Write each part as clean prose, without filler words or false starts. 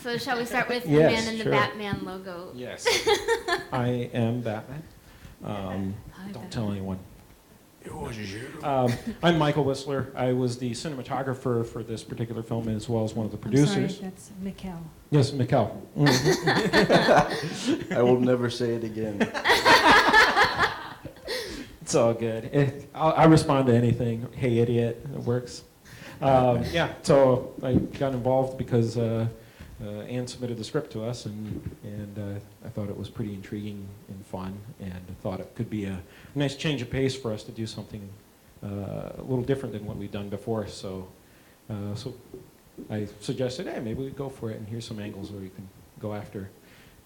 So shall we start with the Yes, man in the sure. Batman logo? Yes. I am Batman. Don't Batman. tell anyone. I'm Michael Whistler. I was the cinematographer for this particular film as well as one of the producers. I'm sorry, that's Mikkel. Yes, Mikkel. Mhm. I will never say it again. It's all good. I respond to anything. Hey, idiot. It works. Yeah, so I got involved because Anne submitted the script to us, and I thought it was pretty intriguing and fun, and I thought it could be a nice change of pace for us to do something a little different than what we've done before. So I suggested, hey, maybe we go for it, and here's some angles where we can go after.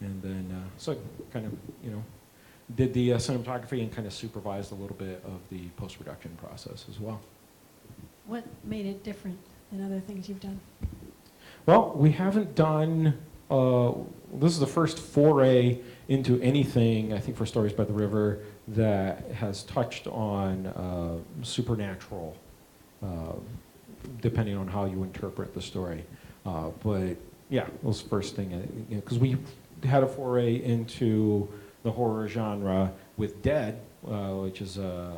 And then, so I kind of, did the cinematography and kind of supervised a little bit of the post-production process as well. What made it different than other things you've done? Well, we haven't done, this is the first foray into anything, I think, for Stories by the River that has touched on supernatural, depending on how you interpret the story. But yeah, it was the first thing, because we had a foray into the horror genre with Dead, which is a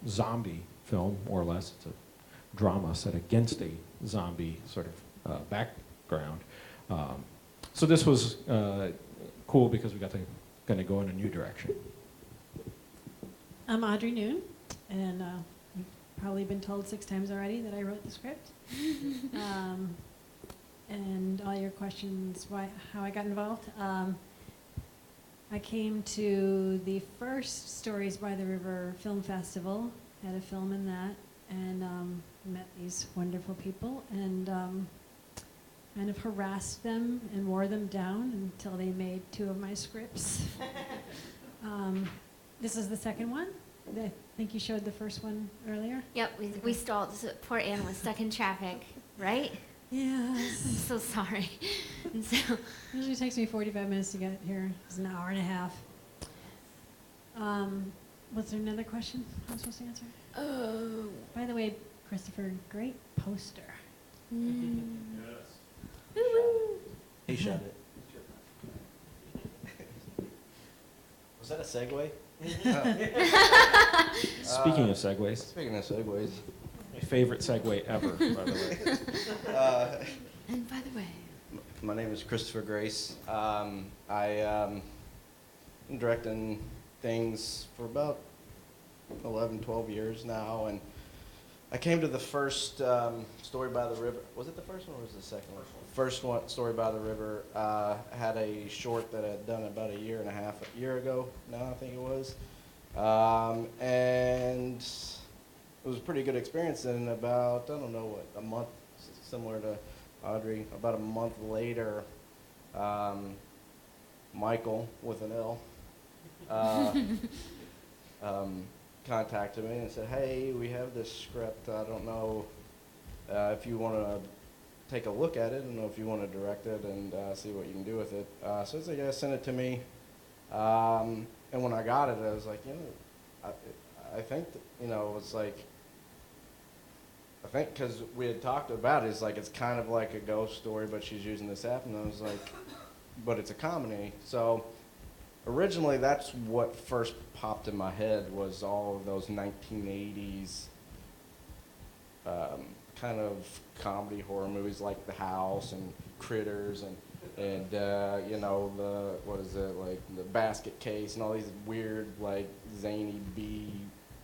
zombie film, more or less. It's a drama set against a zombie sort of background. So this was cool because we got to kind of go in a new direction. I'm Audrey Noon, and you've probably been told 6 times already that I wrote the script. And all your questions, how I got involved. I came to the first Stories by the River Film Festival, had a film in that, and met these wonderful people, and kind of harassed them and wore them down until they made 2 of my scripts. This is the second one. I think you showed the first one earlier. Yep, we stalled. So poor Anne was stuck in traffic, right? I'm Yes. so sorry. And so, Usually takes me 45 minutes to get here. It's an hour and a half. Was there another question I was supposed to answer? oh, By the way, Christopher, great poster. He shot it. Was that a segue? Speaking of segues, Speaking of segues. my favorite segue ever, by the way. and by the way, My name is Christopher Grace. I'm directing things for about 11, 12 years now, and I came to the first Story by the River. Was it the first one or was it the second one? First one, Story by the River. I had a short that I had done about a year ago now, I think it was. And it was a pretty good experience. And about, I don't know what, a month, similar to Audrey, about a month later, Michael, with an L, contacted me and said, hey, we have this script. I don't know if you want to take a look at it. I don't know if you want to direct it and see what you can do with it. So it's like, yeah, send it to me. And when I got it, I was like, I think, that, it was like, I think because we had talked about it, it's kind of like a ghost story, but she's using this app, and I was like, but it's a comedy. So originally, that's what first popped in my head was all of those 1980s kind of comedy horror movies like The House and Critters and the Basket Case and all these weird zany B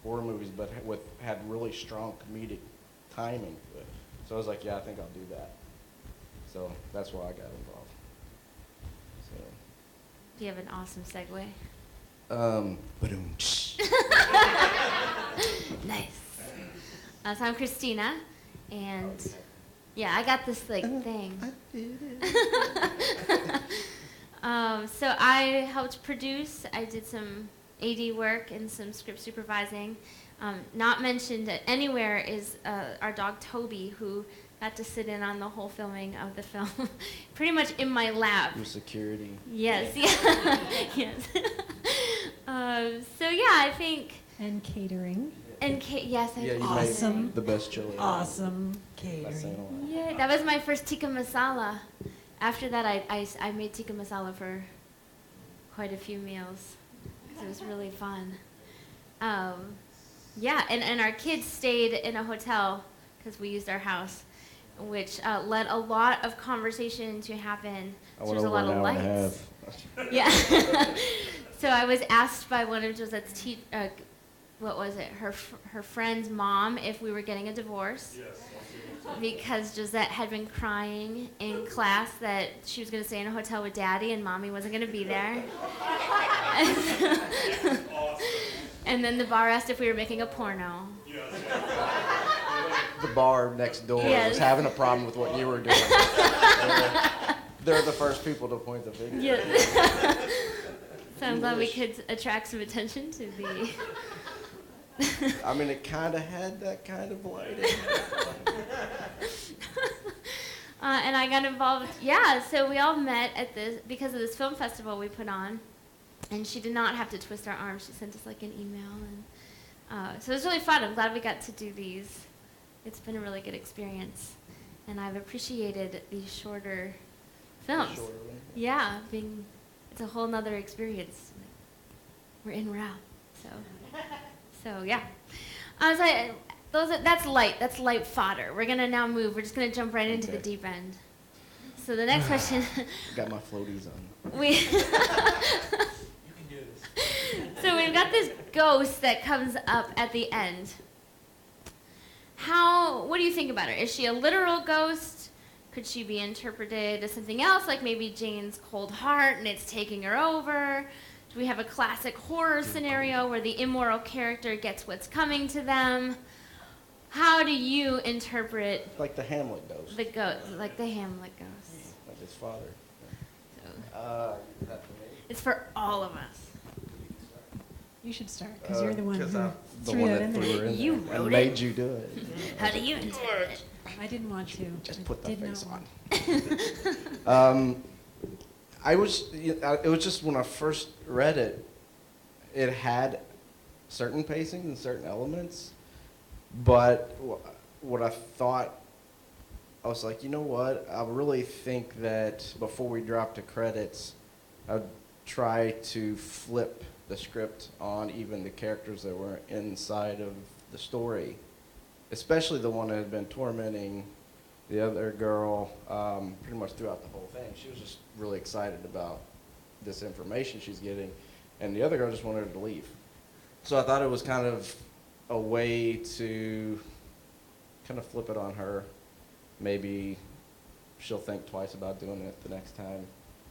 horror movies, but had really strong comedic timing to it. So I was like, yeah, I think I'll do that. So that's why I got involved. So. do you have an awesome segue? Ba-doom. Nice. So I'm Christina, and yeah, I got this thing. I did it. So I helped produce. I did some AD work and some script supervising. Not mentioned anywhere is our dog Toby, who got to sit in on the whole filming of the film, pretty much in my lap. Your security. Yes, yeah, yes. So yeah, I think. And catering. And yes, I Yeah, you Awesome. made the best chili. Awesome That's saying catering. a lot. Yeah, that was my first tikka masala after that, I made tikka masala for quite a few meals because it was really fun. Yeah, and our kids stayed in a hotel because we used our house, which led a lot of conversation to happen. I So went there's a over lot an of hour and a lights. half. Yeah. So I was asked by one of Josette's what was it? Her friend's mom if we were getting a divorce. Yes. Because Josette had been crying in class that she was going to stay in a hotel with Daddy and Mommy wasn't going to be there. And then the bar asked if we were making a porno. The bar next door Yes. was having a problem with what you were doing. They're the first people to point the finger. Yeah. So I'm glad we could attract some attention to the... I mean, it kind of had that kind of lighting. And I got involved, yeah, so we all met at this, because of this film festival we put on, and she did not have to twist our arm. She sent us like an email, and so it was really fun. I'm glad we got to do these. It's been a really good experience, and I've appreciated these shorter films. Shorter one. Yeah, it's a whole nother experience. We're in, we're out, so yeah. That's light fodder. We're gonna now move. We're just gonna jump right into the Okay. deep end. So the next question, Got my floaties on. we. You can do this. So we've got this ghost that comes up at the end. What do you think about her? Is she a literal ghost? Could she be interpreted as something else, like maybe Jane's cold heart and it's taking her over? Do we have a classic horror scenario where the immoral character gets what's coming to them? How do you interpret Like the Hamlet ghost. the ghost, like the Hamlet ghost? Like his father. So That for me. it's for all of us. You should start, because you're the one who The threw one it that in threw there. her in You there wrote and it. made you do it. How do you interpret it? I didn't want to. Just I put the did not face want on. It was just when I first read it, it had certain pacings and certain elements, but what I thought, I was like, you know what? I really think that before we drop to credits, I'd try to flip the script on even the characters that were inside of the story, especially the one that had been tormenting the other girl pretty much throughout the whole thing. She was just really excited about this information she's getting, and the other girl just wanted her to leave. So I thought it was kind of a way to kind of flip it on her. Maybe she'll think twice about doing it the next time.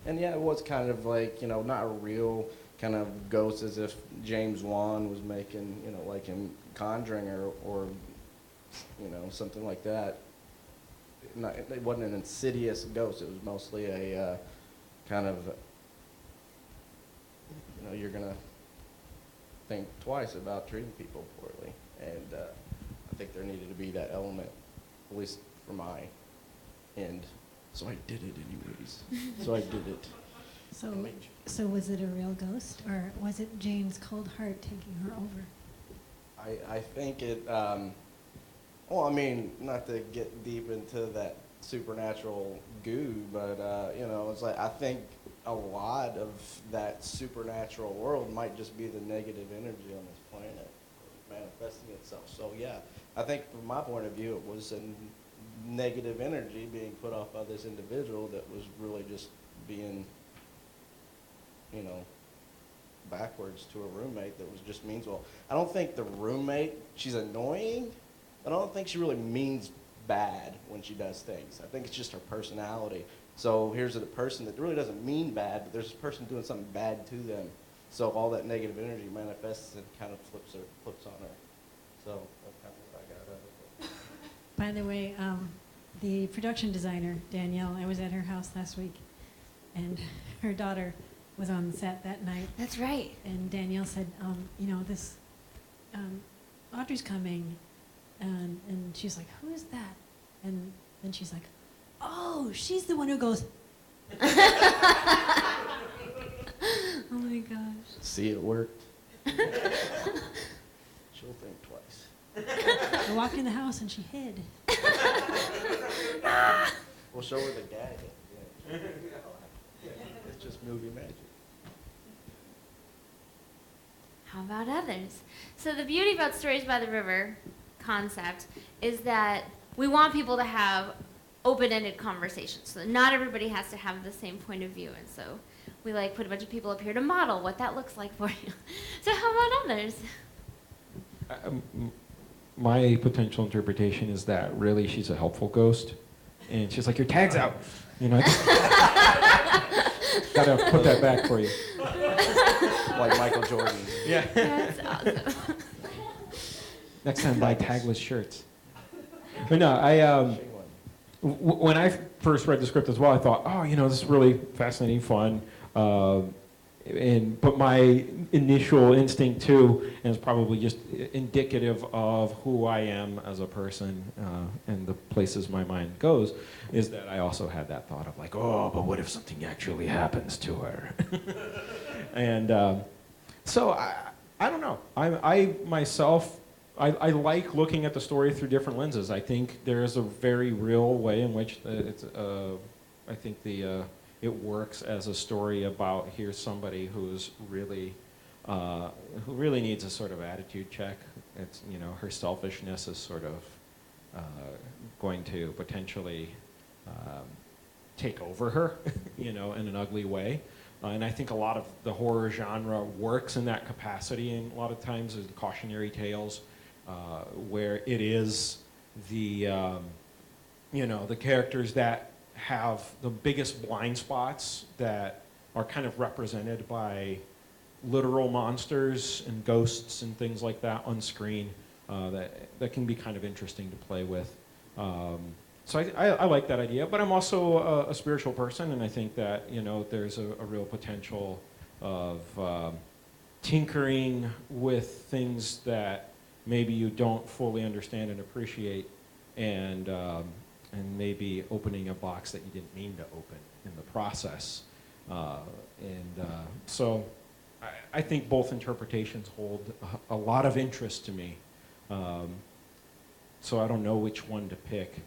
And yeah, it was kind of like, not a real kind of ghost as if James Wan was making, like in Conjuring or something like that. It wasn't an insidious ghost. It was mostly a kind of, you're going to think twice about treating people poorly. And I think there needed to be that element, at least for my end. So I did it anyways. So I did it. So was it a real ghost, or was it Jane's cold heart taking her over? I think it, not to get deep into that supernatural goo, but, it's like, I think a lot of that supernatural world might just be the negative energy on this planet manifesting itself. So, yeah, I think from my point of view, it was a negative energy being put off by this individual that was really just being, backwards to a roommate that was just means well. I don't think the roommate, she's annoying, but I don't think she really means bad when she does things. I think it's just her personality. So here's a person that really doesn't mean bad, but there's a person doing something bad to them. So all that negative energy manifests and kind of flips on her. So that's kind of what I got out of it. By the way, the production designer, Danielle, I was at her house last week, and her daughter was on the set that night. That's right. And Danielle said, this, Audrey's coming. And she's like, who is that? And then she's like, oh, she's the one who goes. Oh my gosh. See, it worked. She'll think twice. I walked in the house and she hid. We'll show her the gag at the end. It's just movie magic. How about others? So the beauty about Stories by the River concept is that we want people to have open-ended conversations. So not everybody has to have the same point of view. And so we like put a bunch of people up here to model what that looks like for you. So how about others? My potential interpretation is that really she's a helpful ghost. And she's like, your tag's out. You know, gotta put that back for you. Like Michael Jordan. Yeah. That's awesome. Next time buy tagless shirts. But no, when I first read the script as well, I thought, oh, you know, this is really fascinating, fun. But my initial instinct too, and it's probably just indicative of who I am as a person and the places my mind goes, is that I also had that thought of like, oh, but what if something actually happens to her? And so I don't know. I myself, I like looking at the story through different lenses. I think there is a very real way in which I think it works as a story about here's somebody who's really who really needs a sort of attitude check. It's, you know, her selfishness is sort of going to potentially take over her, you know, in an ugly way. And I think a lot of the horror genre works in that capacity, and a lot of times is cautionary tales where it is the you know, the characters that have the biggest blind spots that are kind of represented by literal monsters and ghosts and things like that on screen that can be kind of interesting to play with. So I like that idea, but I'm also a spiritual person, and I think that, you know, there's a real potential of tinkering with things that maybe you don't fully understand and appreciate, and maybe opening a box that you didn't mean to open in the process. So I think both interpretations hold a lot of interest to me. So I don't know which one to pick.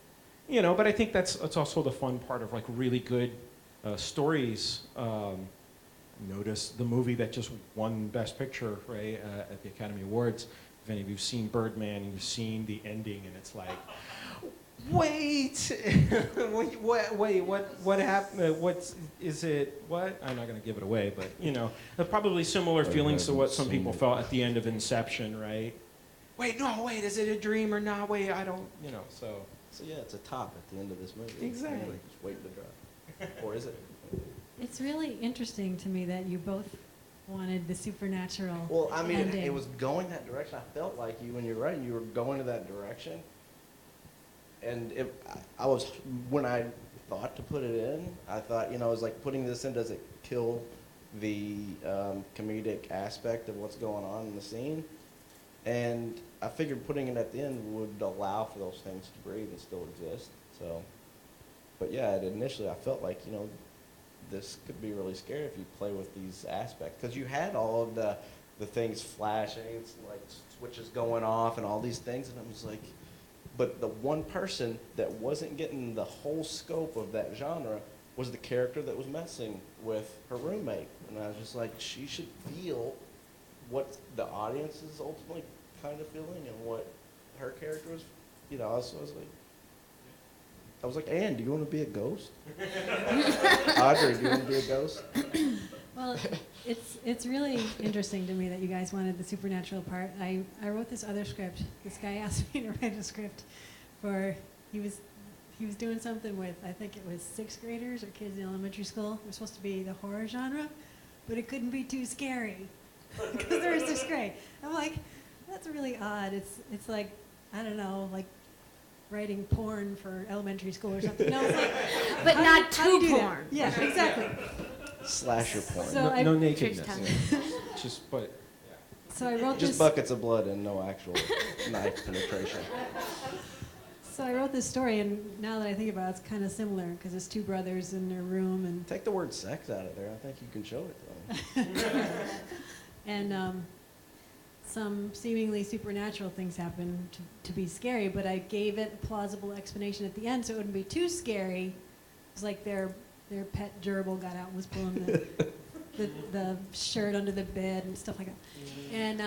You know, but I think that's also the fun part of like really good stories. Notice the movie that just won Best Picture, right, at the Academy Awards. If any of you've seen Birdman and you've seen the ending, and it's like, wait, what happened? What is it? What? I'm not going to give it away, but you know, probably similar feelings to what some people felt at the end of Inception, right? Wait, no, wait, is it a dream or not? Wait, I don't, you know, so. So yeah, it's a top at the end of this movie. Exactly. Just waiting to drop. Or is it? It's really interesting to me that you both wanted the supernatural Well, I mean, ending. it was going that direction. I felt like you, when you're right, you were going to that direction. And I was, when I thought to put it in, I thought, you know, I was like, putting this in, does it kill the comedic aspect of what's going on in the scene? And I figured putting it at the end would allow for those things to breathe and still exist. So, but yeah, initially I felt like, you know, this could be really scary if you play with these aspects, because you had all of the things flashing, it's like switches going off and all these things, and I was like, but the one person that wasn't getting the whole scope of that genre was the character that was messing with her roommate, and I was just like, she should feel what the audience is ultimately kind of feeling and what her character was, you know. So I was like, Anne, do you want to be a ghost? Audrey, do you want to be a ghost? Well, it's really interesting to me that you guys wanted the supernatural part. I wrote this other script. This guy asked me to write a script for, he was doing something with, I think it was 6th graders or kids in elementary school. It was supposed to be the horror genre, but it couldn't be too scary because they were 6th grade. I'm like, that's really odd. It's like, I don't know, like writing porn for elementary school or something. No, it's like, But not how do you too do that? porn. Yeah, exactly. Slasher porn. So I- No Trish nakedness. time. Just, but So I wrote Just this. buckets of blood and no actual knife penetration. So I wrote this story, and now that I think about it, it's kind of similar because it's 2 brothers in their room, and Take the word sex out of there. I think you can show it to them. and some seemingly supernatural things happen to be scary, but I gave it a plausible explanation at the end so it wouldn't be too scary. It's like they're their pet gerbil got out and was pulling the shirt under the bed and stuff like that. And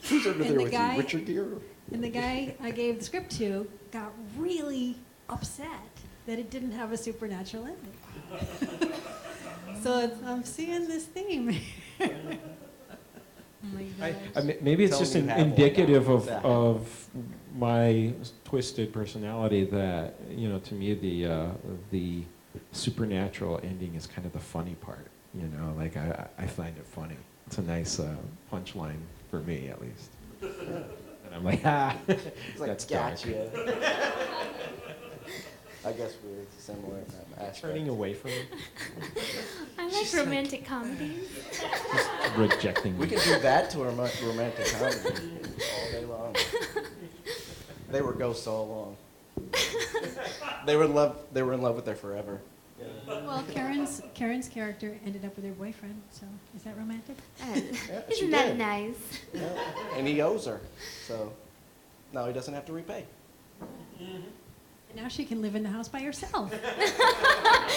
Who's under and there the with guy- you, Richard Gere? and the guy I gave the script to got really upset that it didn't have a supernatural ending. So I'm seeing this theme. Oh my gosh. Maybe it's Tell just me you have one indicative now. of my twisted personality that, to me the supernatural ending is kind of the funny part. Like I find it funny. It's a nice punchline for me, at least. And I'm like, It's like, that's dark. gotcha. I guess we're similar in that aspect. Turning away from it, I like romantic comedies. just rejecting We me. can do that to a romantic comedy all day long. They were ghosts all along. They were in love with their forever. Well, Karen's character ended up with her boyfriend, so is that romantic? Yeah, she Isn't that did. nice? Yeah. And he owes her, so now he doesn't have to repay. And now she can live in the house by herself.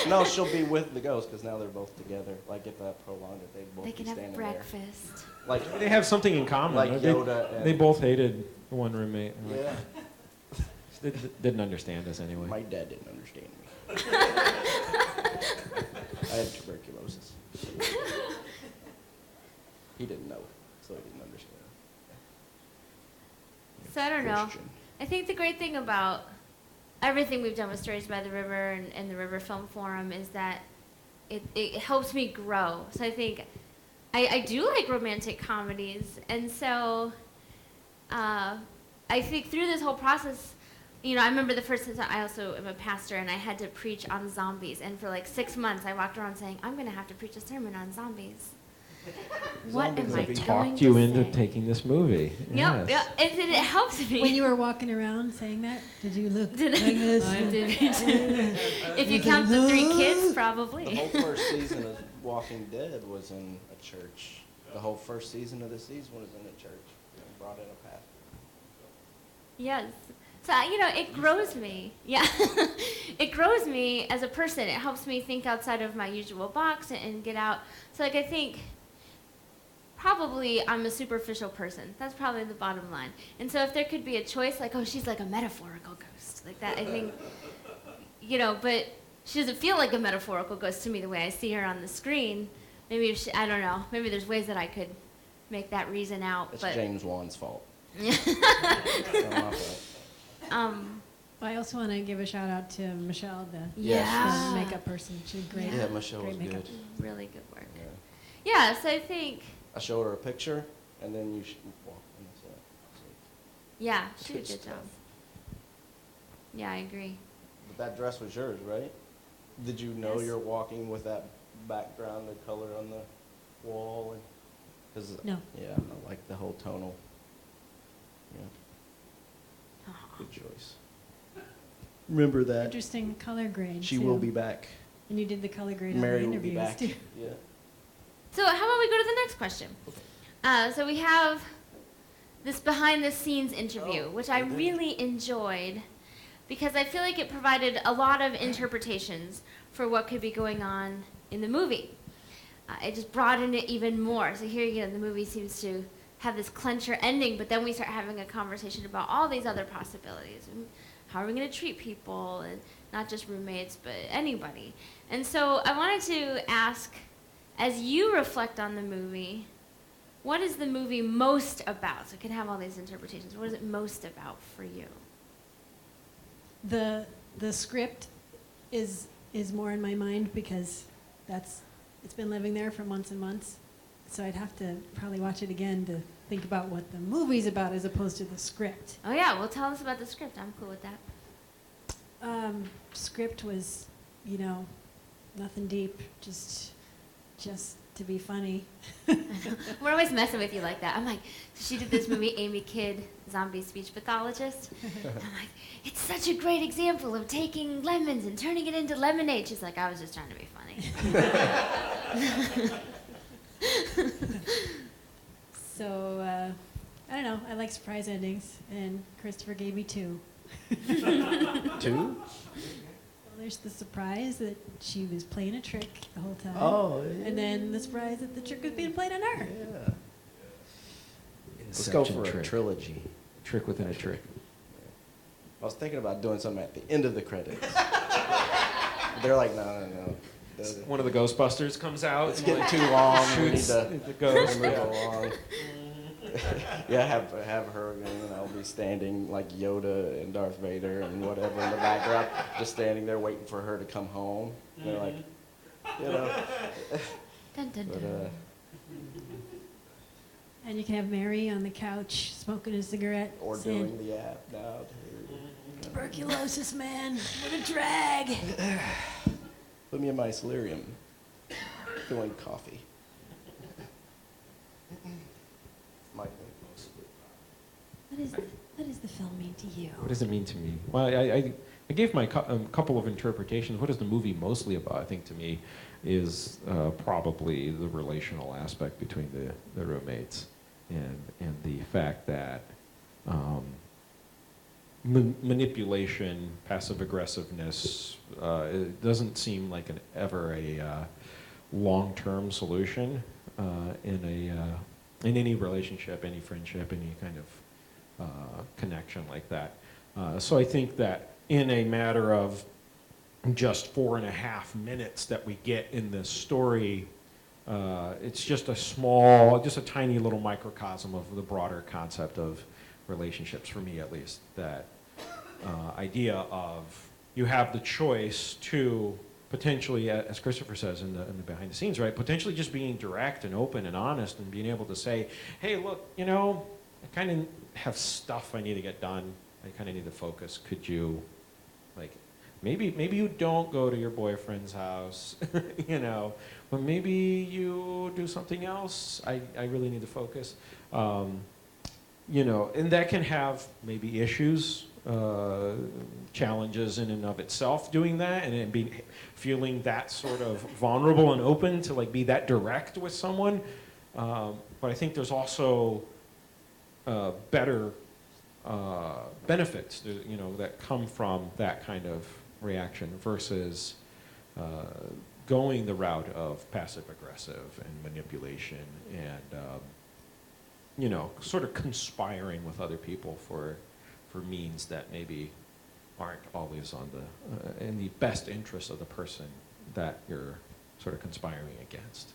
No, she'll be with the ghost because now they're both together. Like if that prolonged it, they'd both They be can have standing breakfast. there. Like They have something in common. Like They- Yoda and- They both hated one roommate. yeah. They didn't understand us anyway. My dad didn't understand me. I had tuberculosis. He didn't know, so he didn't understand. So I don't know. Christian. I think the great thing about everything we've done with Stories by the River and the River Film Forum is that it helps me grow. So I think I do like romantic comedies. And so I think through this whole process, I remember the first time, I also am a pastor, and I had to preach on zombies. And for like 6 months, I walked around saying, I'm going to have to preach a sermon on zombies. What am I They going talked to you say? into taking this movie. Yep, Yes. and it helps me. When you were walking around saying that, did you look Did like I- this? I did. If you count the 3 kids, The probably. whole first season of Walking Dead was in a church. The whole first season of the season was in a church. And brought in a pastor. Yes. So, it grows me. Yeah. It grows me as a person. It helps me think outside of my usual box and get out. So, I think probably I'm a superficial person. That's probably the bottom line. And so if there could be a choice, like, oh, she's like a metaphorical ghost, like that, I think, but she doesn't feel like a metaphorical ghost to me the way I see her on the screen. Maybe if I don't know. Maybe there's ways that I could make that reason out. It's but James Wan's fault. It's not my fault. I also want to give a shout out to Michelle, the Yeah. makeup person. She did great. Yeah, Michelle great was makeup. good. Really good work. Yeah. Yeah, so I think, I showed her a picture, and then you should walk. And that's it. yeah, she did a Good good stuff. job. Yeah, I agree. But that dress was yours, right? Did you know Yes. you're walking with that background, the color on the wall? And, 'cause, No. Yeah, I like the whole tonal. Yeah, Aw. good choice. Remember that. Interesting color grade. She too. will be back. And you did the color grade Mary on the will be interviews back. too. Yeah. So how about we go to the next question? So we have this behind the scenes interview, Oh, which I okay. really enjoyed because I feel like it provided a lot of interpretations for what could be going on in the movie. It just broadened it even more. So here, the movie seems to have this clincher ending, but then we start having a conversation about all these other possibilities. And how are we going to treat people, and not just roommates, but anybody? And so I wanted to ask, as you reflect on the movie, what is the movie most about? So it can have all these interpretations. What is it most about for you? The script is more in my mind because it's been living there for months and months. So I'd have to probably watch it again to think about what the movie's about as opposed to the script. Oh yeah, well tell us about the script. I'm cool with that. Script was, nothing deep, just to be funny. We're always messing with you like that. I'm like, so she did this movie, Amy Kidd, zombie speech pathologist. I'm like, it's such a great example of taking lemons and turning it into lemonade. She's like, I was just trying to be funny. So, I don't know, I like surprise endings, and Christopher gave me 2. 2? there's the surprise that she was playing a trick the whole time. Oh, And then the surprise that the trick was being played on her. yeah. Let's go for a trilogy. Trick within a trick. I was thinking about doing something at the end of the credits. They're like, no. One of the Ghostbusters comes out. It's and, getting like, too long. We need shoots to the ghost. move Yeah. along. Yeah, have her, be standing like Yoda and Darth Vader and whatever in the background, just standing there waiting for her to come home. And they're like, Dun, dun, But dun. And you can have Mary on the couch smoking a cigarette. or saying, doing the app now too. tuberculosis, man. What a drag. Put me in my solarium, doing coffee. Michael. What does the film mean to you? What does it mean to me? Well, I gave my couple of interpretations. What is the movie mostly about? I think to me is probably the relational aspect between the roommates and the fact that manipulation, passive aggressiveness, it doesn't seem like ever a long-term solution in any relationship, any friendship, any kind of connection like that. So I think that in a matter of just 4.5 minutes that we get in this story, it's just a tiny little microcosm of the broader concept of relationships, for me at least. That idea of you have the choice to potentially, as Christopher says in the behind the scenes, right? Potentially just being direct and open and honest and being able to say, hey, look, I kind of have stuff I need to get done. I kind of need to focus. Could you, maybe you don't go to your boyfriend's house, but maybe you do something else. I really need to focus. And that can have maybe issues, challenges in and of itself doing that, and feeling that sort of vulnerable and open to be that direct with someone. But I think there's also better benefits, that come from that kind of reaction versus going the route of passive aggressive and manipulation and sort of conspiring with other people for means that maybe aren't always in the best interest of the person that you're sort of conspiring against.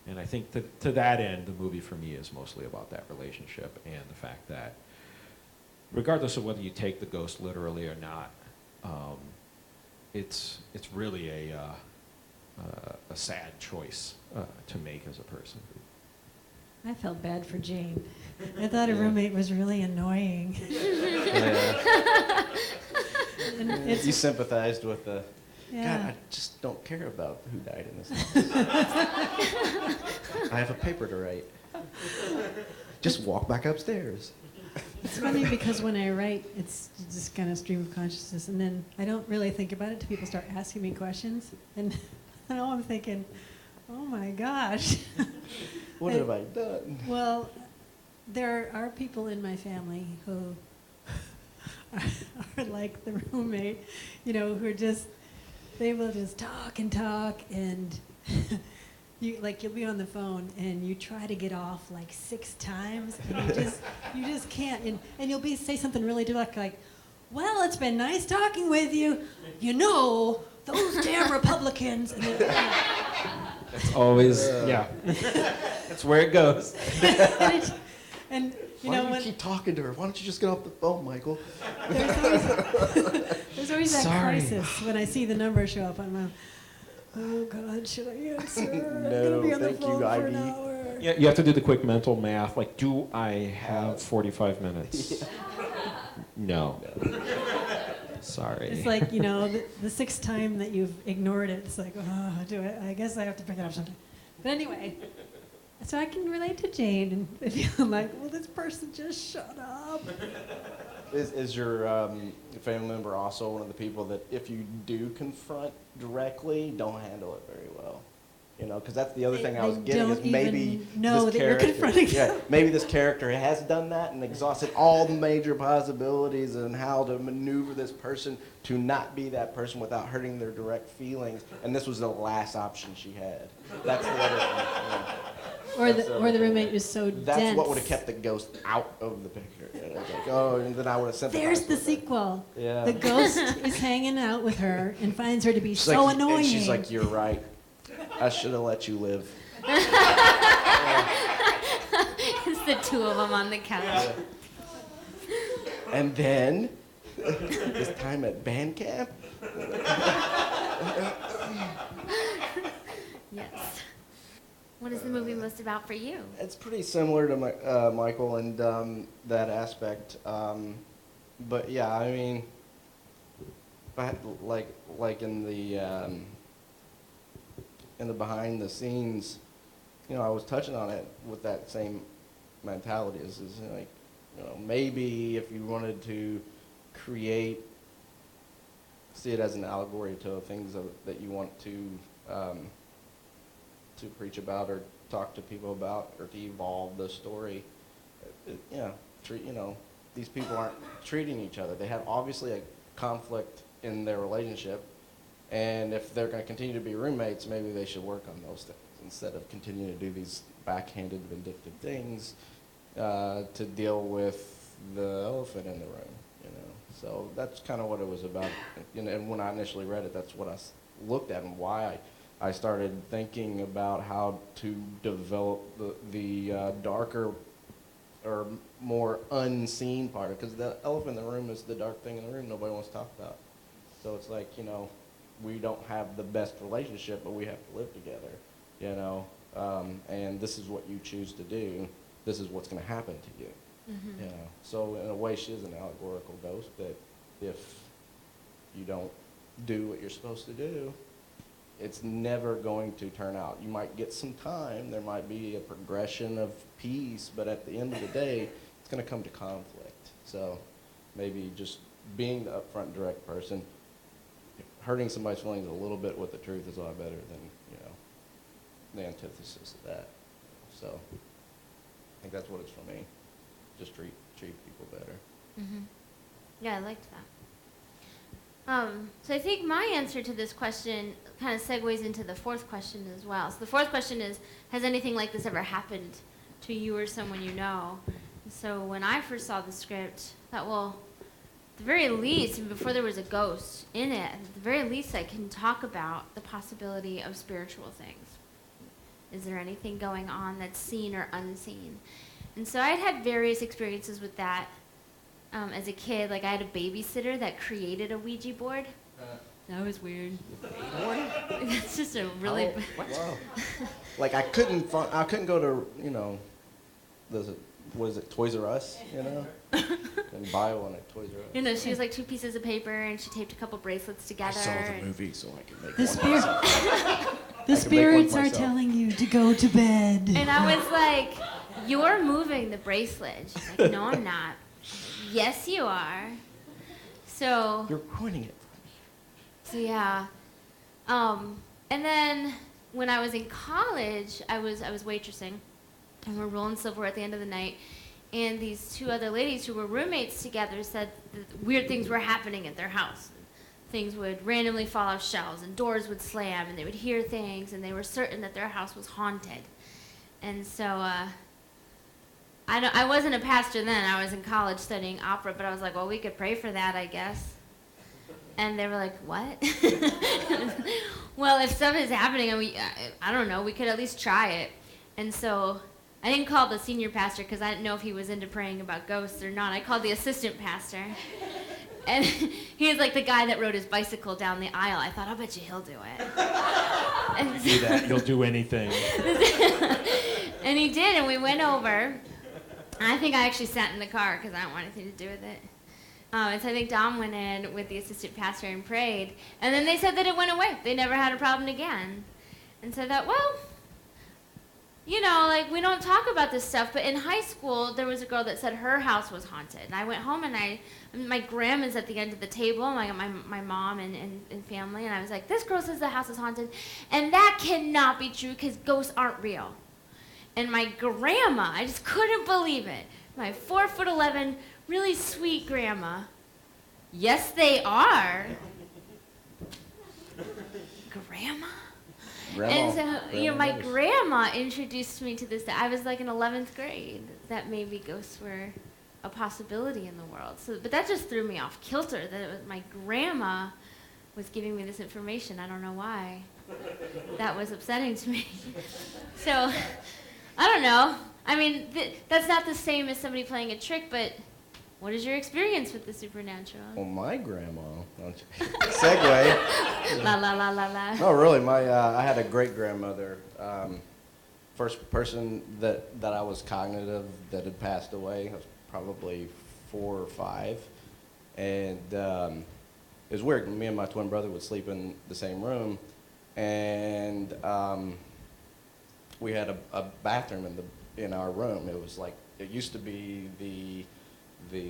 And I think to that end, the movie for me is mostly about that relationship and the fact that regardless of whether you take the ghost literally or not, it's really a sad choice to make as a person. I felt bad for Jane. I thought her roommate was really annoying. Yeah. And You sympathized with the, yeah. God, I just don't care about who died in this house. I have a paper to write. Just walk back upstairs. It's funny because when I write, it's just kind of stream of consciousness, and then I don't really think about it till people start asking me questions, and now I'm thinking, oh my gosh. What have I done? Well, there are people in my family who are like the roommate, who are they will just talk, and you'll be on the phone and you try to get off 6 times, and you just can't, and you'll say something really direct like, well, it's been nice talking with you, those damn Republicans. And It's always, yeah. That's where it goes. and Why do you keep talking to her? Why don't you just get off the phone, Michael? there's always that Sorry. crisis when I see the number show up. I'm oh God, should I answer? I'm No, gonna be on the thank you, phone for Ivy. an hour. Yeah, you have to do the quick mental math. Do I have 45 minutes? No. Sorry. It's like, the 6th time that you've ignored it, it's like, I guess I have to pick it up sometime. But anyway, so I can relate to Jane and feel like, well, this person just shut up. Is your family member also one of the people that if you do confront directly, don't handle it very well? You know, because that's the other thing I They was getting is don't maybe even know this that you're character, confronting yeah, them. maybe this character has done that and exhausted all the major possibilities and how to maneuver this person to not be that person without hurting their direct feelings. And this was the last option she had. That's the other thing. Yeah. Or That's the other thing. roommate is so That's dense. what would have kept the ghost out of the picture. You know, it's like, oh, and then I would have sympathized There's the with her. sequel. Yeah. The ghost is hanging out with her and finds her to be She's so like, annoying. And she's like, you're right. I should have let you live. It's the two of them on the couch. And then, this time at band camp, Yes. What is the movie most about for you? it's pretty similar to Michael and that aspect. But yeah, I mean, like in the behind the scenes, you know, I was touching on it with that same mentality. Is like, you know, maybe if you wanted to see it as an allegory to things that you want to preach about or talk to people about or to evolve the story. These people aren't treating each other. They have obviously a conflict in their relationship, and if they're going to continue to be roommates, maybe they should work on those things instead of continuing to do these backhanded, vindictive things to deal with the elephant in the room. You know, so that's kind of what it was about. And when I initially read it, that's what I looked at and why I started thinking about how to develop the darker or more unseen part, because the elephant in the room is the dark thing in the room nobody wants to talk about. So it's like, you know, we don't have the best relationship, but we have to live together, you know, and this is what you choose to do. This is what's going to happen to you, Mm-hmm. you know. So in a way, she is an allegorical ghost that if you don't do what you're supposed to do, it's never going to turn out. You might get some time, there might be a progression of peace, but at the end of the day, it's going to come to conflict. So maybe just being the upfront, direct person, hurting somebody's feelings a little bit with the truth is a lot better than, you know, the antithesis of that. So I think that's what it's for me. Just treat people better. Mm-hmm. Yeah, I liked that. So I think my answer to this question kind of segues into the fourth question as well. So the fourth question is, has anything like this ever happened to you or someone you know? So when I first saw the script, I thought, well, at the very least, even before there was a ghost in it, at the very least I can talk about the possibility of spiritual things. Is there anything going on that's seen or unseen? And so I'd had various experiences with that. As a kid, like I had a babysitter that created a Ouija board. That was weird. It's just a really. Wow. Like I couldn't go to, you know, was it Toys R Us, you know, and buy one at Toys R Us. You know, she was like 2 pieces of paper and she taped a couple bracelets I together. saw the movie, so I could make The one spirit, myself. the could make one spirits are myself. telling you to go to bed. And I was like, "You're moving the bracelet." She's like, "No, I'm not." "Yes, you are." So. You're ruining it for me. So yeah, and then when I was in college, I was waitressing, and we're rolling silverware at the end of the night, and these 2 other ladies who were roommates together said that weird things were happening at their house. Things would randomly fall off shelves, and doors would slam, and they would hear things, and they were certain that their house was haunted. And so I wasn't a pastor then. I was in college studying opera, but I was like, well, we could pray for that, I guess. And they were like, what? Well, if stuff is happening, and I don't know, we could at least try it. And so I didn't call the senior pastor because I didn't know if he was into praying about ghosts or not. I called the assistant pastor. And he was like the guy that rode his bicycle down the aisle. I thought, I'll bet you he'll do it. And Do that, he'll do anything. and he did, and we went over. I think I actually sat in the car because I didn't want anything to do with it. And so I think Dom went in with the assistant pastor and prayed. And then they said that it went away. They never had a problem again. And so I thought, well, you know, like, we don't talk about this stuff, but in high school, there was a girl that said her house was haunted. And I went home and my grandma's at the end of the table, my mom and family, and I was like, this girl says the house is haunted, and that cannot be true because ghosts aren't real. And my grandma, I just couldn't believe it. My 4'11", really sweet grandma. Yes, they are. Grandma? And so, you know, my grandma introduced me to this. I was like in 11th grade that maybe ghosts were a possibility in the world. So, but that just threw me off kilter. That it was my grandma was giving me this information. I don't know why. That was upsetting to me. So, I don't know. I mean, that's not the same as somebody playing a trick, but what is your experience with the supernatural? Well, my grandma, segue. La la la la la. No, really, I had a great grandmother. First person that I was cognitive that had passed away. I was probably 4 or 5, and it was weird. Me and my twin brother would sleep in the same room, and we had a bathroom in our room. It was like, it used to be the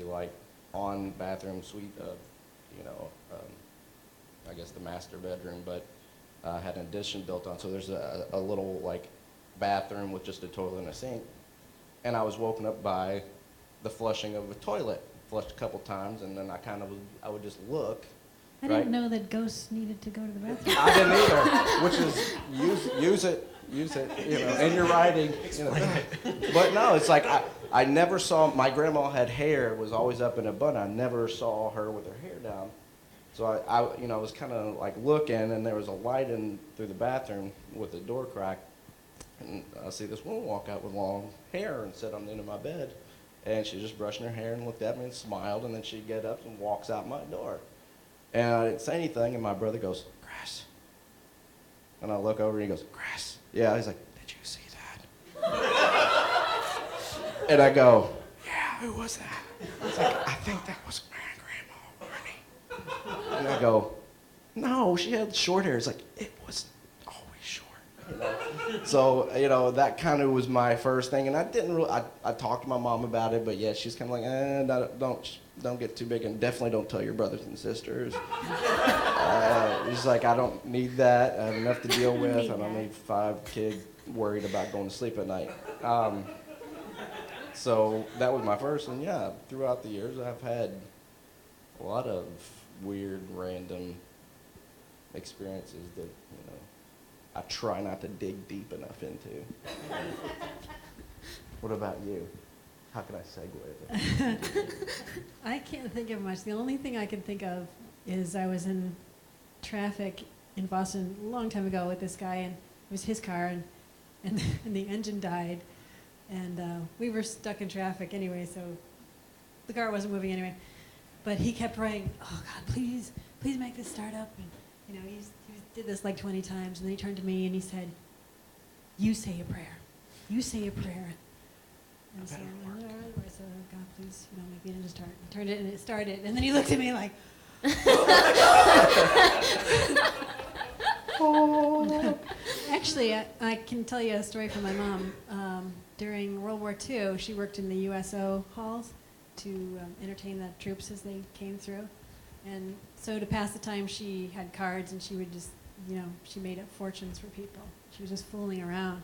like on bathroom suite of, you know, I guess the master bedroom, but had an addition built on. So there's a little like bathroom with just a toilet and a sink. And I was woken up by the flushing of a toilet. Flushed a couple times, and then I would just look. I didn't know that ghosts needed to go to the bathroom. I didn't either, which is use it, you know, in your writing. You know. But no, it's like I never saw, my grandma had hair, was always up in a bun. I never saw her with her hair down. So I you know, was kind of like looking, and there was a light in through the bathroom with the door crack. And I see this woman walk out with long hair and sit on the end of my bed. And she's just brushing her hair and looked at me and smiled, and then she'd get up and walks out my door. And I didn't say anything, and my brother goes, "Grass." And I look over, and he goes, "Grass." Yeah, he's like, "Did you see that?" And I go, "Yeah, who was that?" He's like, "I think that was my grandma, Marnie." And I go, "No, she had short hair." It's like, "It was always short." You know? So, you know, that kind of was my first thing, and I didn't really, I talked to my mom about it, but yeah, she's kind of like, don't get too big, and definitely don't tell your brothers and sisters. She's like, "I don't need that. I have enough to deal with. I don't need 5 kids worried about going to sleep at night." So that was my first, and yeah, throughout the years, I've had a lot of weird, random experiences that, you know, I try not to dig deep enough into. What about you? How can I segue this? I can't think of much. The only thing I can think of is I was in traffic in Boston a long time ago with this guy, and it was his car, and the engine died, and we were stuck in traffic anyway, so the car wasn't moving anyway. But he kept praying, "Oh God, please make this start up." And you know, he did this like 20 times, and then he turned to me and he said, "You say a prayer. You say a prayer." And so I said, "Oh God, please, you know, make the engine start." He turned it and it started, and then he looked at me like, oh. Actually, I can tell you a story from my mom. During World War II, she worked in the USO halls to entertain the troops as they came through. And so to pass the time, she had cards, and she would just, you know, she made up fortunes for people. She was just fooling around.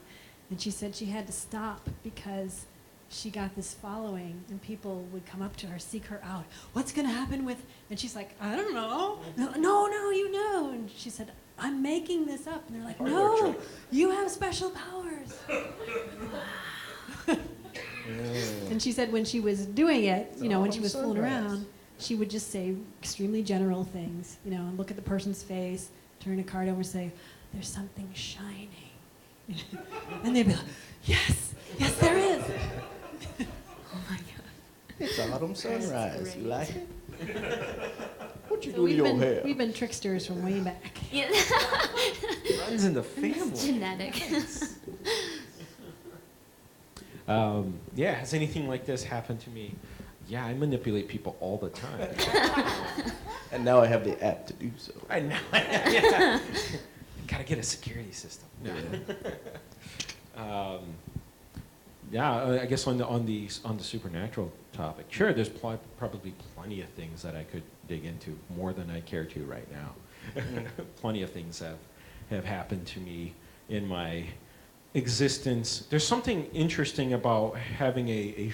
And she said she had to stop because she got this following, and people would come up to her, seek her out. "What's going to happen with," and she's like, "I don't know." No, you know. And she said, "I'm making this up." And they're like, "No, you have special powers." And she said when she was doing it, you know, when she was fooling around, she would just say extremely general things, you know, and look at the person's face, turn a card over and say, "There's something shining." And they'd be like, yes, there is. Oh my God. It's autumn sunrise. You like it? What you So do to your hair? we've been tricksters from way back. Yeah. Runs in the family. It's genetic. Yeah, has anything like this happened to me? Yeah, I manipulate people all the time. And now I have the app to do so. I know. Yeah. Gotta get a security system. No. Yeah, I guess on the supernatural topic, sure. There's probably plenty of things that I could dig into more than I care to right now. Plenty of things have happened to me in my existence. There's something interesting about having a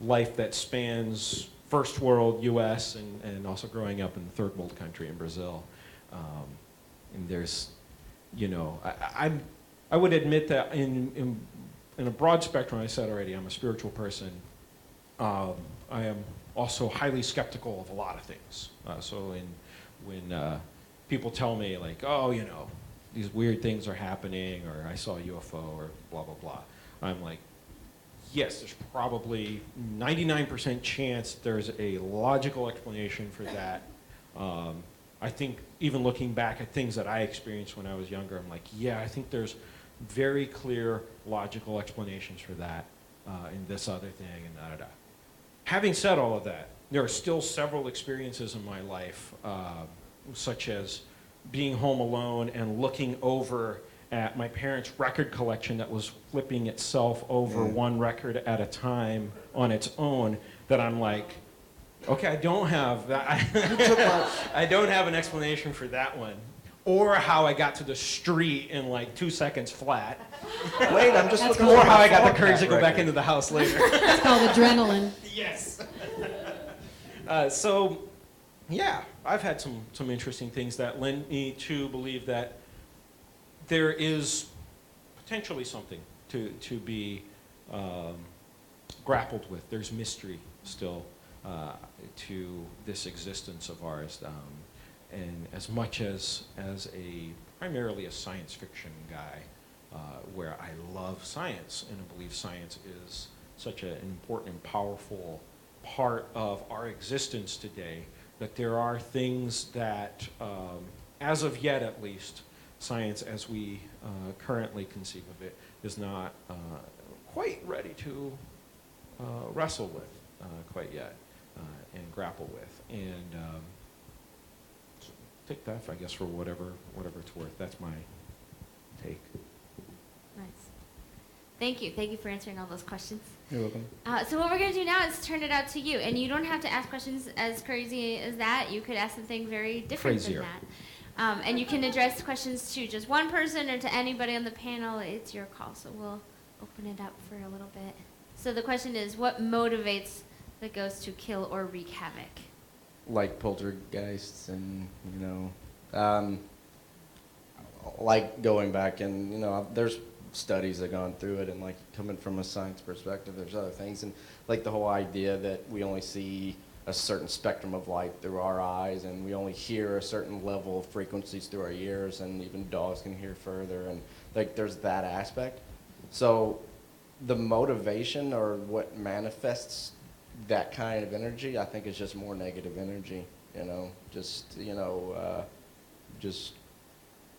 life that spans first world U.S. and also growing up in the third world country in Brazil. And there's, you know, I would admit that in a broad spectrum, I said already, I'm a spiritual person. I am also highly skeptical of a lot of things. So when people tell me like, oh, you know, these weird things are happening, or I saw a UFO, or blah, blah, blah, I'm like, yes, there's probably 99% chance there's a logical explanation for that. I think even looking back at things that I experienced when I was younger, I'm like, yeah, I think there's very clear logical explanations for that and this other thing and da-da-da. Having said all of that, there are still several experiences in my life, such as being home alone and looking over at my parents' record collection that was flipping itself over one record at a time on its own, that I'm like, okay, I don't have that. I don't have an explanation for that one. Or how I got to the street in like 2 seconds flat. Wait, I'm just looking Or for how my I got the phone courage to go record. back into the house later. It's called adrenaline. Yes. So, yeah, I've had some interesting things that lend me to believe that there is potentially something to be grappled with. There's mystery still to this existence of ours. And as much as primarily a science fiction guy, where I love science and I believe science is such an important and powerful part of our existence today, that there are things that, as of yet at least, science as we currently conceive of it is not quite ready to wrestle with quite yet and grapple with. And take that, I guess, for whatever it's worth. That's my take. Nice. Thank you. Thank you for answering all those questions. You're welcome. So what we're going to do now is turn it out to you. And you don't have to ask questions as crazy as that. You could ask something very different Crazier. than that. And you can address questions to just one person or to anybody on the panel. It's your call. So we'll open it up for a little bit. So the question is, what motivates the ghost to kill or wreak havoc? Like poltergeists and, you know, like going back and, you know, there's studies that have gone through it, and like coming from a science perspective, there's other things, and like the whole idea that we only see a certain spectrum of light through our eyes, and we only hear a certain level of frequencies through our ears, and even dogs can hear further, and like there's that aspect. So the motivation or what manifests that kind of energy, I think, is just more negative energy, you know, just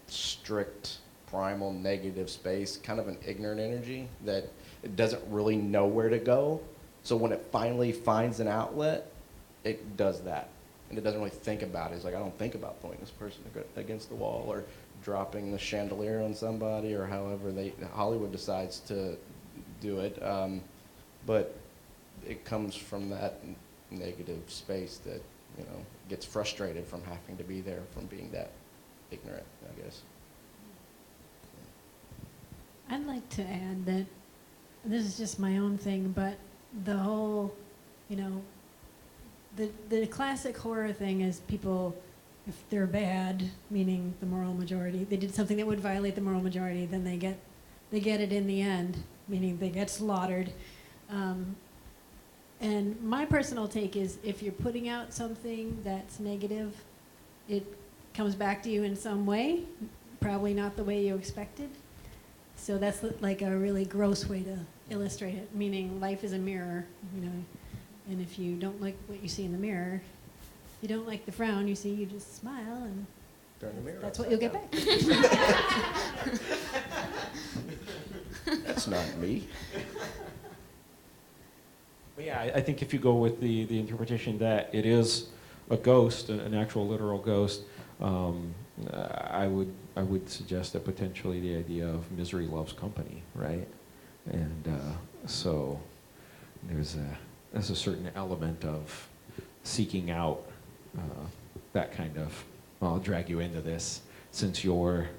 strict primal negative space, kind of an ignorant energy that it doesn't really know where to go. So when it finally finds an outlet, it does that. And it doesn't really think about it. It's like, I don't think about throwing this person against the wall or dropping the chandelier on somebody, or however Hollywood decides to do it. But it comes from that negative space that, you know, gets frustrated from having to be there, from being that ignorant, I guess. I'd like to add that this is just my own thing, but the whole, you know, the classic horror thing is people, if they're bad, meaning the moral majority, they did something that would violate the moral majority, then they get it in the end, meaning they get slaughtered. And my personal take is, if you're putting out something that's negative, it comes back to you in some way, probably not the way you expected. So that's like a really gross way to illustrate it, meaning life is a mirror, you know, and if you don't like what you see in the mirror, you don't like the frown you see, you just smile, and Turn the mirror that's what upside you'll get down. back. That's not me. But yeah, I think if you go with the interpretation that it is a ghost, an actual literal ghost, I would suggest that potentially the idea of misery loves company, right? And so there's a certain element of seeking out that kind of, well, I'll drag you into this, since you're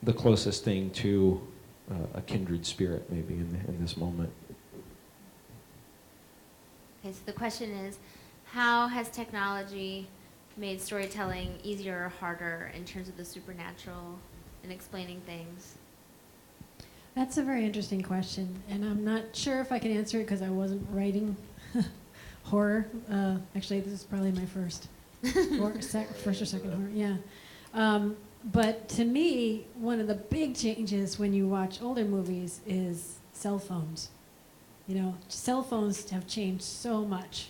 the closest thing to a kindred spirit maybe in this moment. Okay, so the question is, how has technology made storytelling easier or harder in terms of the supernatural and explaining things? That's a very interesting question, and I'm not sure if I can answer it because I wasn't writing horror. Actually, this is probably my first, first or second horror. Yeah, but to me, one of the big changes when you watch older movies is cell phones. You know, cell phones have changed so much,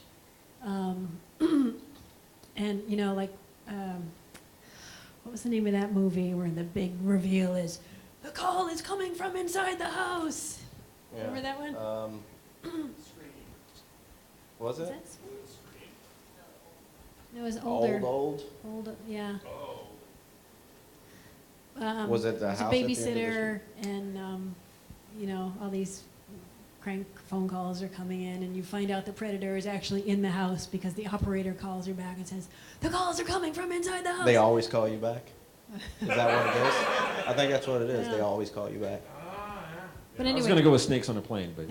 and you know, like what was the name of that movie where the big reveal is, the call is coming from inside the house. Yeah. Remember that one? Was it? That Scream? It was older. Old? Old, yeah. Was it the there's house a at the end of the babysitter, and you know, all these crank phone calls are coming in, and you find out the predator is actually in the house because the operator calls her back and says, "The calls are coming from inside the house." They always call you back? Is that what it is? I think that's what it is. They Yeah. always call you back. But I was anyway, going to go with snakes on a plane, but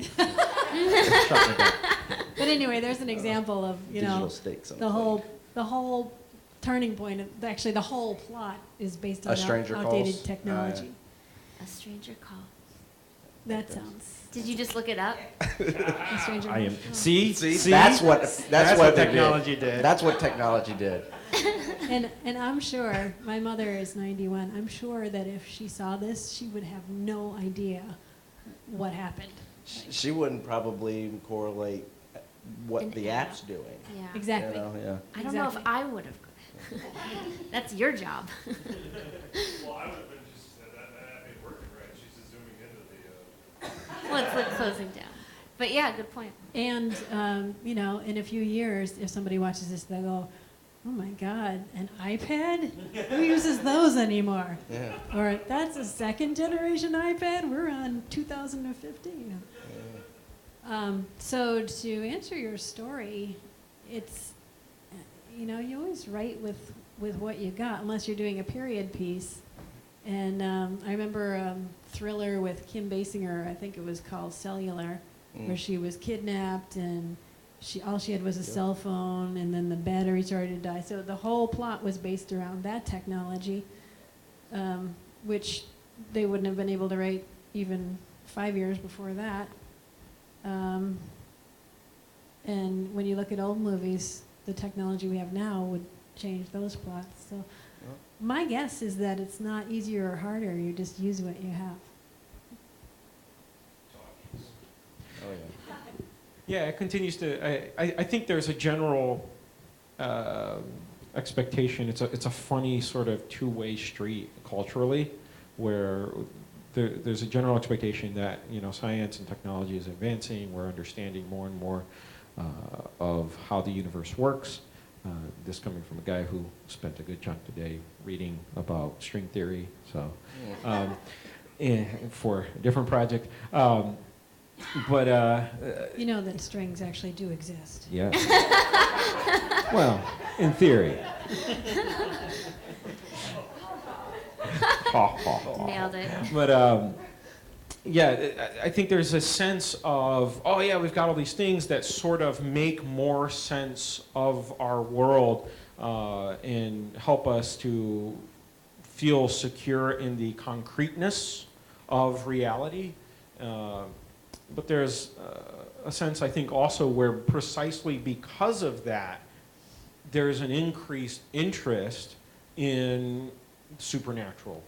but anyway, there's an example of, you Digital know, stakes on the plate. whole turning point of, actually the whole plot is based on A Stranger outdated Calls? technology. A stranger call. That sounds. Did you just look it up? A stranger I am. calls. Oh. See, That's what they technology did. That's what technology did. And I'm sure, my mother is 91, I'm sure that if she saw this, she would have no idea what happened. She wouldn't probably correlate what An the app. app's doing. Yeah. Exactly. You know, yeah. I don't know if Exactly. I would have. That's your job. Well, I would have been just that app ain't working right. She's just zooming into the. Well, it's like closing down. But yeah, good point. And, you know, in a few years, if somebody watches this, they'll go, "Oh my God, an iPad? Who uses those anymore?" Yeah. Or, "That's a second generation iPad? We're on 2015. So to answer your story, it's, you know, you always write with what you got, unless you're doing a period piece. And I remember a thriller with Kim Basinger, I think it was called Cellular, where she was kidnapped and all she had was a cell phone, and then the battery started to die. So the whole plot was based around that technology, which they wouldn't have been able to write even 5 years before that. And when you look at old movies, the technology we have now would change those plots. So my guess is that it's not easier or harder. You just use what you have. Oh yeah. yeah, it continues to. I think there's a general expectation. It's a funny sort of two-way street culturally, where there's a general expectation that, you know, science and technology is advancing. We're understanding more and more of how the universe works. This coming from a guy who spent a good chunk today reading about string theory, so for a different project. But You know that strings actually do exist. yeah. Well, in theory. Nailed it. But yeah, I think there's a sense of, oh yeah, we've got all these things that sort of make more sense of our world and help us to feel secure in the concreteness of reality. But there's a sense, I think, also where precisely because of that, there's an increased interest in supernatural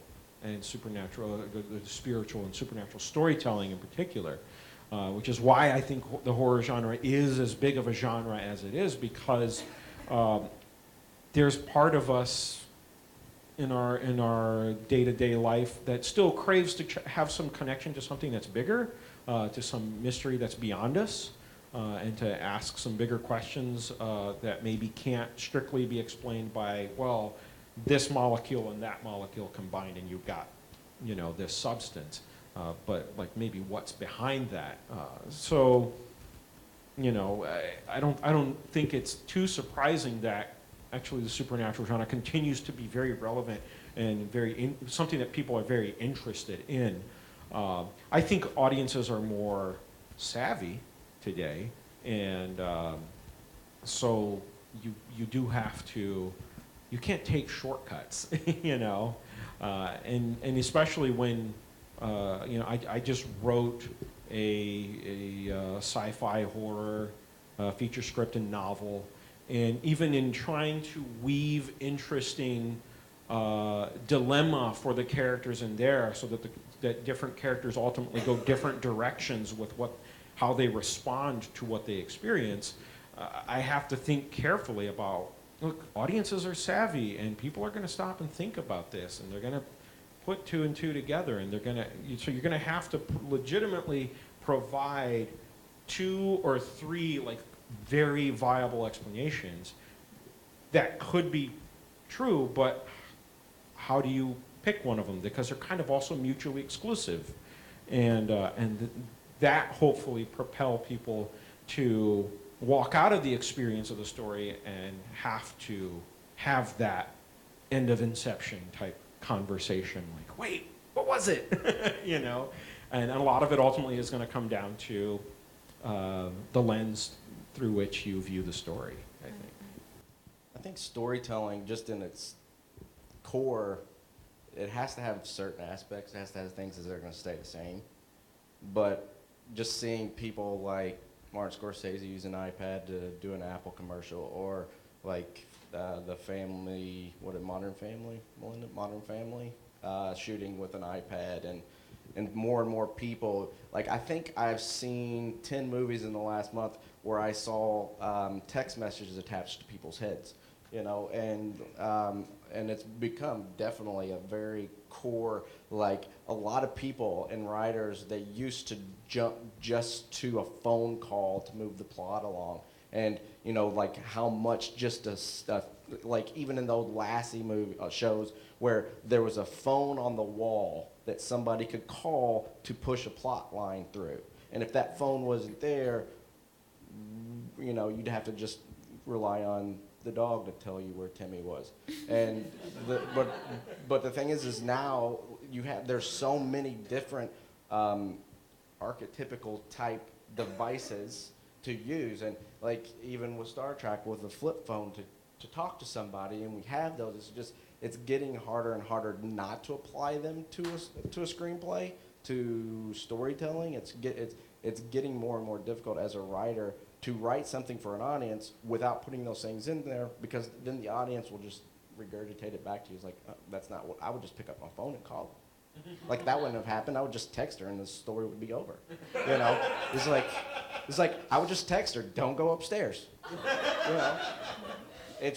and the spiritual and supernatural storytelling in particular, which is why I think the horror genre is as big of a genre as it is, because there's part of us in our day-to-day life that still craves to have some connection to something that's bigger, to some mystery that's beyond us, and to ask some bigger questions that maybe can't strictly be explained by, well, this molecule and that molecule combined and you've got, you know, this substance. but like maybe what's behind that. So, you know, I don't think it's too surprising that actually the supernatural genre continues to be very relevant and something that people are very interested in. I think audiences are more savvy today, and so you do have to, you can't take shortcuts, you know, and especially when you know, I just wrote a sci-fi horror feature script and novel, and even in trying to weave interesting dilemma for the characters in there, so that that different characters ultimately go different directions with how they respond to what they experience. I have to think carefully about, look, audiences are savvy, and people are going to stop and think about this, and they're going to put two and two together, and so you're going to have to legitimately provide 2 or 3 like very viable explanations that could be true, but how do you pick one of them? Because they're kind of also mutually exclusive, and that hopefully propel people to walk out of the experience of the story and have to have that end of Inception type conversation, like, wait, what was it? You know, and a lot of it ultimately is going to come down to the lens through which you view the story, I think. I think storytelling, just in its core, it has to have certain aspects. It has to have things that are going to stay the same. But just seeing people like Martin Scorsese use an iPad to do an Apple commercial, or like the family, Modern Family, Melinda, Modern Family, shooting with an iPad, and more people. Like, I think I've seen 10 movies in the last month where I saw text messages attached to people's heads, you know, and it's become definitely a very core, like, a lot of people and writers, they used to jump just to a phone call to move the plot along. And, you know, like, how much just like, even in the old Lassie movie shows where there was a phone on the wall that somebody could call to push a plot line through. And if that phone wasn't there, you know, you'd have to just rely on the dog to tell you where Timmy was. And but the thing is now there's so many different archetypical type devices to use, and like even with Star Trek with a flip phone to talk to somebody, and we have those. It's getting harder and harder not to apply them to a screenplay, to storytelling. It's getting more and more difficult as a writer to write something for an audience without putting those things in there, because then the audience will just regurgitate it back to you. It's like, that's not what I would just pick up my phone and call them. Like, that wouldn't have happened. I would just text her and the story would be over. You know, it's like I would just text her, don't go upstairs. You know,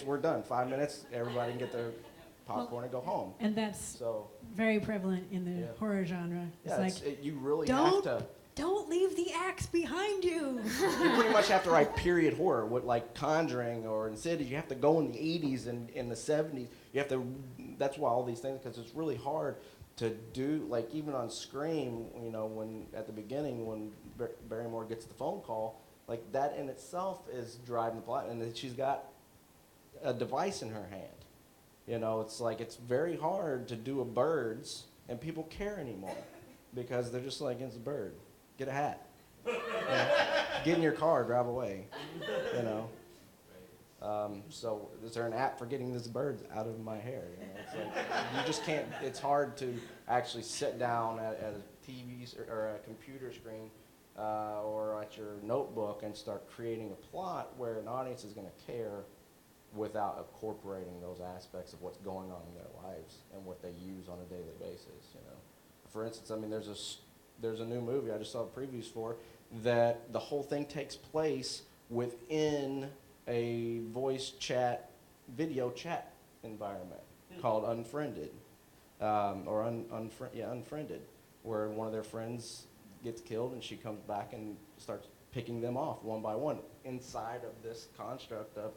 we're done. 5 minutes, everybody can get their popcorn and go home. And that's very prevalent in the horror genre. It's you really have to. Don't leave the axe behind you. You pretty much have to write period horror with like Conjuring or Insidious. You have to go in the 80s and in the 70s. You have to. That's why all these things, because it's really hard to do. Like even on Scream, you know, when at the beginning when Barrymore gets the phone call, like that in itself is driving the plot, and then she's got a device in her hand. You know, it's like it's very hard to do a Birds, and people care anymore because they're just like, it's a bird. Get a hat. You know, get in your car, drive away. You know. So is there an app for getting this bird out of my hair? You know, it's like you just can't. It's hard to actually sit down at a TV or a computer screen or at your notebook and start creating a plot where an audience is going to care without incorporating those aspects of what's going on in their lives and what they use on a daily basis. You know, for instance, I mean, there's a new movie I just saw previews for that the whole thing takes place within a voice chat, video chat environment called Unfriended, Unfriended, where one of their friends gets killed and she comes back and starts picking them off one by one inside of this construct of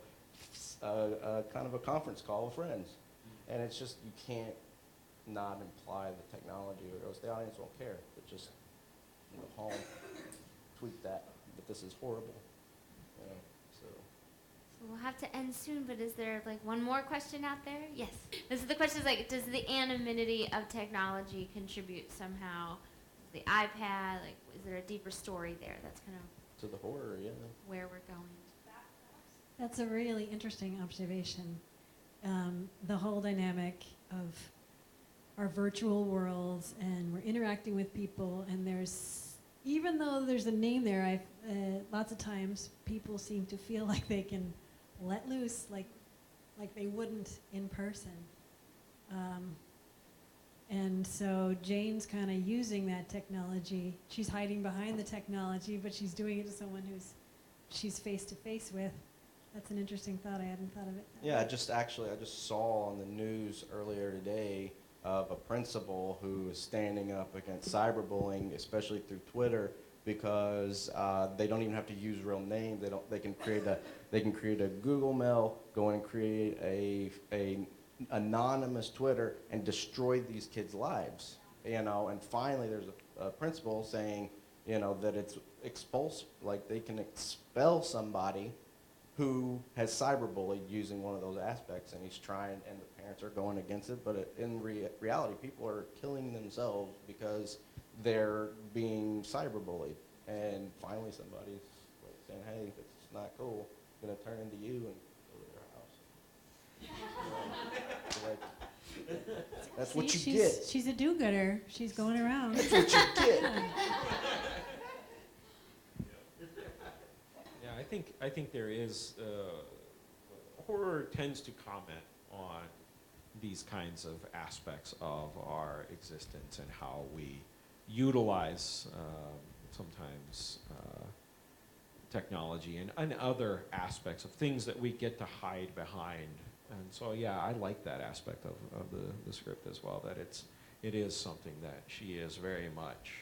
kind of a conference call of friends. And it's just, you can't not imply the technology, or else the audience won't care. But just go home, tweet that this is horrible. So. So we'll have to end soon, but is there like one more question out there? Yes. This is the question is like, does the anonymity of technology contribute somehow? The iPad, like, is there a deeper story there? That's kind of To the horror, yeah. where we're going. That's a really interesting observation. The whole dynamic of our virtual worlds, and we're interacting with people, and there's, even though there's a name there, lots of times people seem to feel like they can let loose, like they wouldn't in person. And so Jane's kind of using that technology. She's hiding behind the technology, but she's doing it to someone she's face to face with. That's an interesting thought. I hadn't thought of it. Yeah, I just saw on the news earlier today of a principal who is standing up against cyberbullying, especially through Twitter, because they don't even have to use real names. They can create a Google Mail, go in and create a anonymous Twitter and destroy these kids' lives. And finally there's a principal saying, that it's like they can expel somebody who has cyberbullied using one of those aspects, and he's trying, and the parents are going against it, but in reality, people are killing themselves because they're being cyberbullied. And finally somebody's like saying, hey, it's not cool, I'm going to turn into you and go to their house. Like, that's what you get. She's a do-gooder. She's going around. That's what you get. Yeah, I think there is, horror tends to comment on these kinds of aspects of our existence and how we utilize sometimes technology and other aspects of things that we get to hide behind. And so, yeah, I like that aspect of the script as well, that it is something that she is very much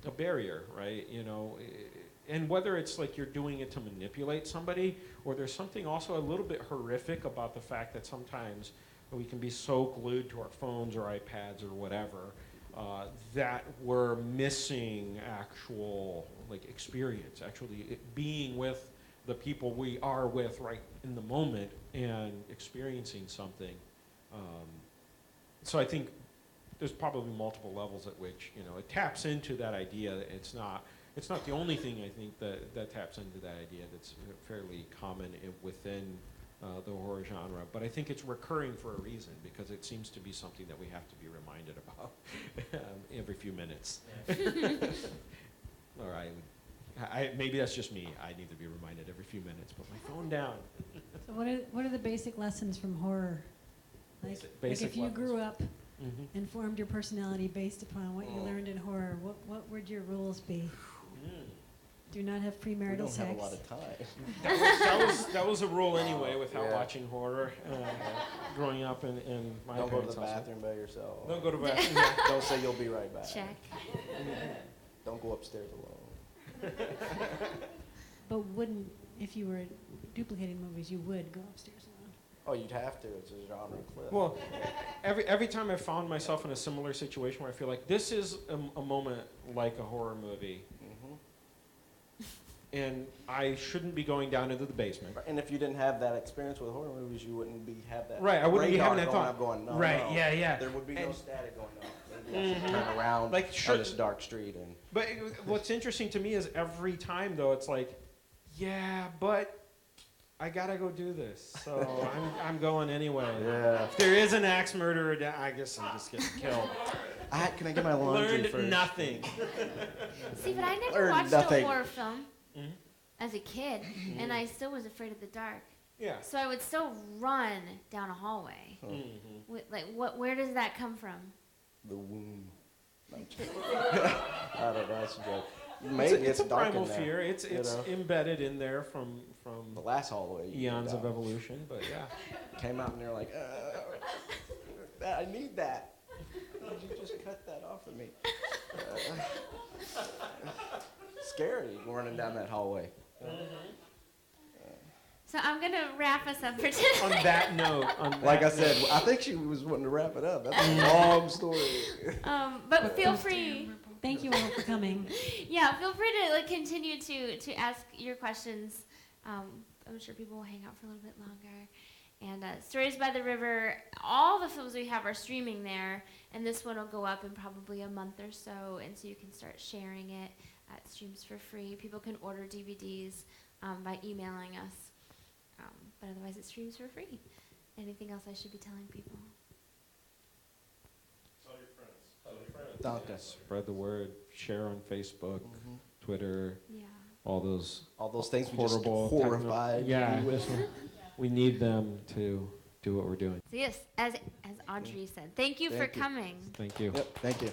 a barrier, right? And whether it's like you're doing it to manipulate somebody, or there's something also a little bit horrific about the fact that sometimes we can be so glued to our phones or iPads or whatever that we're missing actual experience, actually being with the people we are with right in the moment and experiencing something. So I think there's probably multiple levels at which it taps into that idea that it's not the only thing I think that taps into that idea that's fairly common within the horror genre, but I think it's recurring for a reason, because it seems to be something that we have to be reminded about every few minutes. Or maybe that's just me. I need to be reminded every few minutes. Put my phone down. So what are the basic lessons from horror? Like Basic if you lessons. grew up Mm-hmm. and formed your personality based upon what you learned in horror, what would your rules be? Do not have We premarital don't sex. have a lot of time. That was a rule anyway without Yeah. watching horror growing up in my Don't go to parents' the household. bathroom by yourself. Don't go to the bathroom. Don't say you'll be right back. Check. Don't go upstairs alone. But if you were duplicating movies, you would go upstairs alone. Oh, you'd have to. It's a genre clip. Well, every time I've found myself in a similar situation where I feel like this is a moment like a horror movie, and I shouldn't be going down into the basement. And if you didn't have that experience with horror movies, you wouldn't have that. Right, I wouldn't be radar having that going thought. up going, no, Right, no. yeah. There would be no And- static going on. Maybe I should turn around Like, sure- on this dark street and. But what's interesting to me is every time though, it's like, yeah, but I gotta go do this, so I'm going anyway. Yeah. If there is an axe murderer, I guess I'm just getting killed. Can I get my laundry Learned first? nothing. See, but I never Or watched nothing. a horror film Mhm. as a kid, and I still was afraid of the dark. Yeah. So I would still run down a hallway. Mhm. Where does that come from? The womb. No, I'm joking. I don't know. That's a joke. Maybe it's a dark primal in there, fear. It's you know? embedded in there from The last hallway. you eons go of down. evolution, but yeah. Came out and you're like, I need that. Did you just cut that off of me? Scary running down that hallway. So I'm gonna wrap us up for today. On that note, Like I said, I think she was wanting to wrap it up. That's a long story. But feel free. Thank you all for coming. Yeah, feel free to continue to ask your questions. I'm sure people will hang out for a little bit longer. And Stories by the River, all the films we have are streaming there, and this one will go up in probably a month or so, and so you can start sharing it. It streams for free. People can order DVDs by emailing us, but otherwise it streams for free. Anything else I should be telling people? Tell your friends. Tell your friends. Duncan. spread the word, share on Facebook, Mhm. Twitter, Yeah. all those All those things we just horrible horrified yeah, you with. we need them to do what we're doing. So yes, as Audrey said, thank you for Thank you. coming. Thank you. Yep, thank you.